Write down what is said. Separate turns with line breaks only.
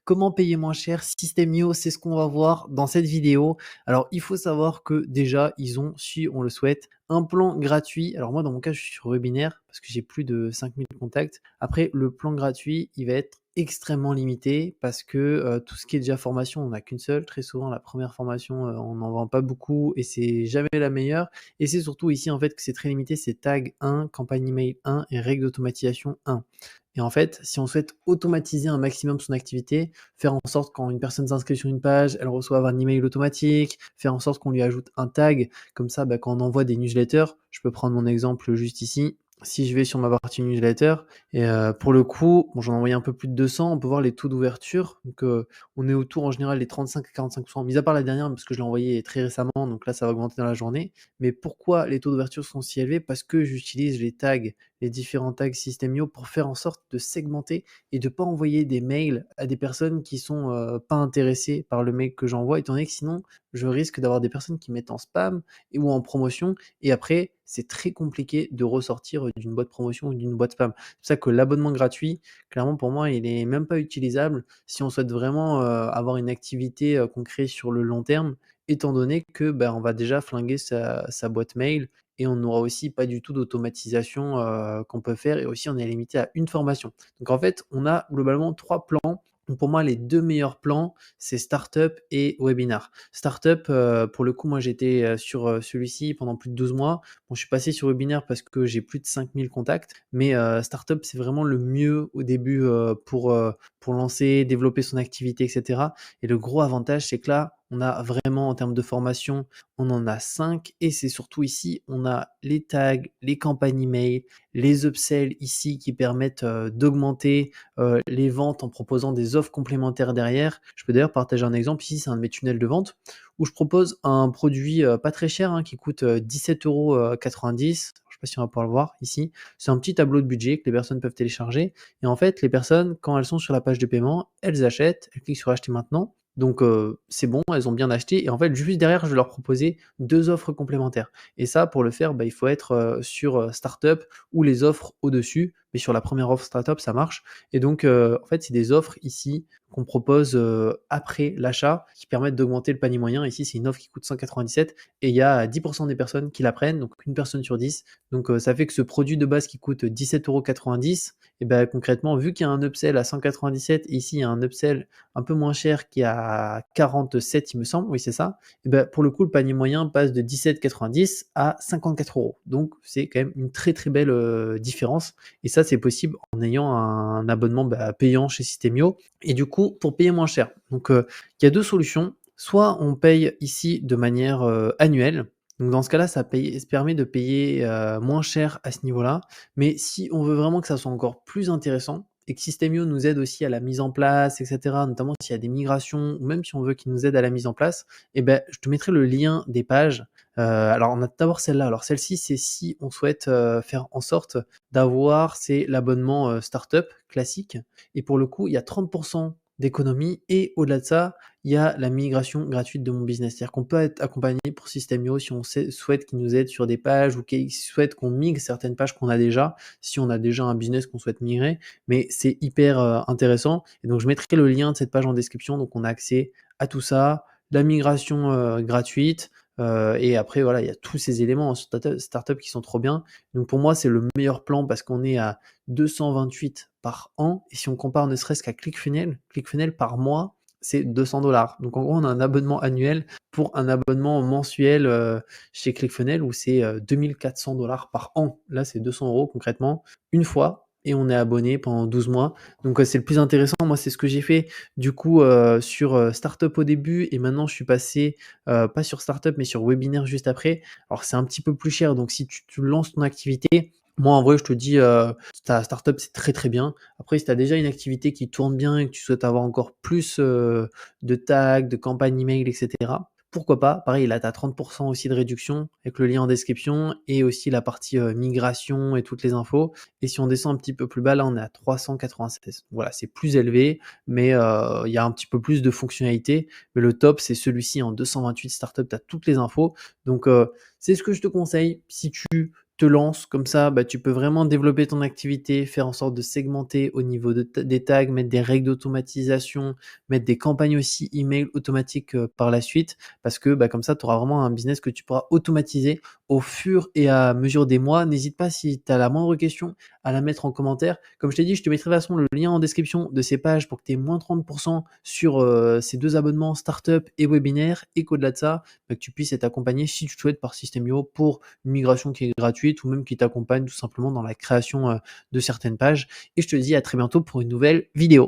Comment payer moins cher? System.io, c'est ce qu'on va voir dans cette vidéo. Alors, il faut savoir que déjà, ils ont, si on le souhaite, un plan gratuit. Alors moi, dans mon cas, je suis sur webinaire parce que j'ai plus de 5000 contacts. Après, le plan gratuit, il va être extrêmement limité parce que tout ce qui est déjà formation, on n'a qu'une seule. Très souvent, la première formation, on n'en vend pas beaucoup et c'est jamais la meilleure. Et c'est surtout ici, en fait, que c'est très limité. C'est tag 1, campagne email 1 et règle d'automatisation 1. Et en fait, si on souhaite automatiser un maximum son activité, faire en sorte quand une personne s'inscrit sur une page, elle reçoive un email automatique, faire en sorte qu'on lui ajoute un tag, comme ça, quand on envoie des newsletters, je peux prendre mon exemple juste ici. Si je vais sur ma partie newsletter, et pour le coup, bon, j'en ai envoyé un peu plus de 200, on peut voir les taux d'ouverture. Donc, on est autour en général des 35 à 45%, mis à part la dernière, parce que je l'ai envoyé très récemment, donc là, ça va augmenter dans la journée. Mais pourquoi les taux d'ouverture sont si élevés? Parce que j'utilise les tags, les différents tags System.io pour faire en sorte de segmenter et de pas envoyer des mails à des personnes qui sont pas intéressées par le mail que j'envoie, étant donné que sinon, je risque d'avoir des personnes qui mettent en spam ou en promotion et après, c'est très compliqué de ressortir d'une boîte promotion ou d'une boîte spam. C'est pour ça que l'abonnement gratuit, clairement pour moi, il est même pas utilisable si on souhaite vraiment avoir une activité qu'on crée sur le long terme, étant donné que on va déjà flinguer sa boîte mail et on n'aura aussi pas du tout d'automatisation qu'on peut faire et aussi on est limité à une formation. Donc en fait, on a globalement 3 plans. Donc pour moi, les 2 meilleurs plans, c'est Startup et Webinar. Startup, pour le coup, moi j'étais sur celui-ci pendant plus de 12 mois. Bon, je suis passé sur Webinar parce que j'ai plus de 5000 contacts, mais Startup, c'est vraiment le mieux au début pour lancer, développer son activité, etc. Et le gros avantage, c'est que là, on a vraiment en termes de formation, on en a 5 et c'est surtout ici, on a les tags, les campagnes email, les upsells ici qui permettent d'augmenter les ventes en proposant des offres complémentaires derrière. Je peux d'ailleurs partager un exemple ici, c'est un de mes tunnels de vente où je propose un produit pas très cher qui coûte 17,90 €. Je sais pas si on va pouvoir le voir ici. C'est un petit tableau de budget que les personnes peuvent télécharger. Et en fait, les personnes, quand elles sont sur la page de paiement, elles achètent, elles cliquent sur acheter maintenant. Donc c'est bon, elles ont bien acheté et en fait juste derrière je vais leur proposer 2 offres complémentaires et ça pour le faire, il faut être, sur, Startup ou les offres au-dessus, mais sur la première offre Startup ça marche et donc en fait c'est des offres ici qu'on propose, après l'achat qui permettent d'augmenter le panier moyen. Ici c'est une offre qui coûte 197 et il y a 10 des personnes qui la prennent, donc une personne sur 10. Donc ça fait que ce produit de base qui coûte 17,90 € et concrètement vu qu'il y a un upsell à 197 et ici il y a un upsell un peu moins cher qui est à 47 il me semble, oui c'est ça, et pour le coup le panier moyen passe de 17,90 à 54 €. Donc c'est quand même une très très belle différence et ça c'est possible en ayant un abonnement payant chez System.io et du coup pour payer moins cher. Donc il y a deux solutions, soit on paye ici de manière annuelle. Donc dans ce cas-là, ça permet de payer moins cher à ce niveau-là. Mais si on veut vraiment que ça soit encore plus intéressant et que System.io nous aide aussi à la mise en place, etc., notamment s'il y a des migrations ou même si on veut qu'il nous aide à la mise en place, je te mettrai le lien des pages. Alors on a d'abord celle-là. Alors celle-ci, c'est si on souhaite faire en sorte d'avoir, c'est l'abonnement startup classique. Et pour le coup, il y a 30% d'économie et au-delà de ça, il y a la migration gratuite de mon business. C'est-à-dire qu'on peut être accompagné pour System.io si on souhaite qu'ils nous aident sur des pages ou qu'ils souhaitent qu'on migre certaines pages qu'on a déjà, si on a déjà un business qu'on souhaite migrer. Mais c'est hyper intéressant. Et donc, je mettrai le lien de cette page en description. Donc, on a accès à tout ça, la migration gratuite. Et après, voilà, il y a tous ces éléments en startup qui sont trop bien. Donc, pour moi, c'est le meilleur plan parce qu'on est à 228 par an. Et si on compare ne serait-ce qu'à ClickFunnels par mois, c'est 200 $. Donc en gros, on a un abonnement annuel pour un abonnement mensuel chez ClickFunnels où c'est 2400 $ par an. Là, c'est 200 € concrètement, une fois. Et on est abonné pendant 12 mois. Donc c'est le plus intéressant. Moi, c'est ce que j'ai fait du coup sur Startup au début. Et maintenant, je suis passé pas sur Startup, mais sur Webinaire juste après. Alors c'est un petit peu plus cher. Donc si tu lances ton activité, moi, en vrai, je te dis, ta startup, c'est très très bien. Après, si tu as déjà une activité qui tourne bien et que tu souhaites avoir encore plus de tags, de campagnes email, etc., pourquoi pas? Pareil, là, tu as 30% aussi de réduction avec le lien en description et aussi la partie migration et toutes les infos. Et si on descend un petit peu plus bas, là, on est à 396. Voilà, c'est plus élevé, mais il y a un petit peu plus de fonctionnalités. Mais le top, c'est celui-ci en 228 startups, tu as toutes les infos. Donc, c'est ce que je te conseille si tu te lances comme ça, bah, tu peux vraiment développer ton activité, faire en sorte de segmenter au niveau de ta des tags, mettre des règles d'automatisation, mettre des campagnes aussi email automatiques, par la suite. Parce que, bah, comme ça, tu auras vraiment un business que tu pourras automatiser au fur et à mesure des mois. N'hésite pas si tu as la moindre question à la mettre en commentaire. Comme je t'ai dit, je te mettrai de toute façon le lien en description de ces pages pour que tu aies moins 30 sur, ces 2 abonnements startup et webinaire et qu'au-delà de ça, bah, que tu puisses être accompagné si tu le souhaites par System.io pour une migration qui est gratuite ou même qui t'accompagne tout simplement dans la création, de certaines pages et je te dis à très bientôt pour une nouvelle vidéo.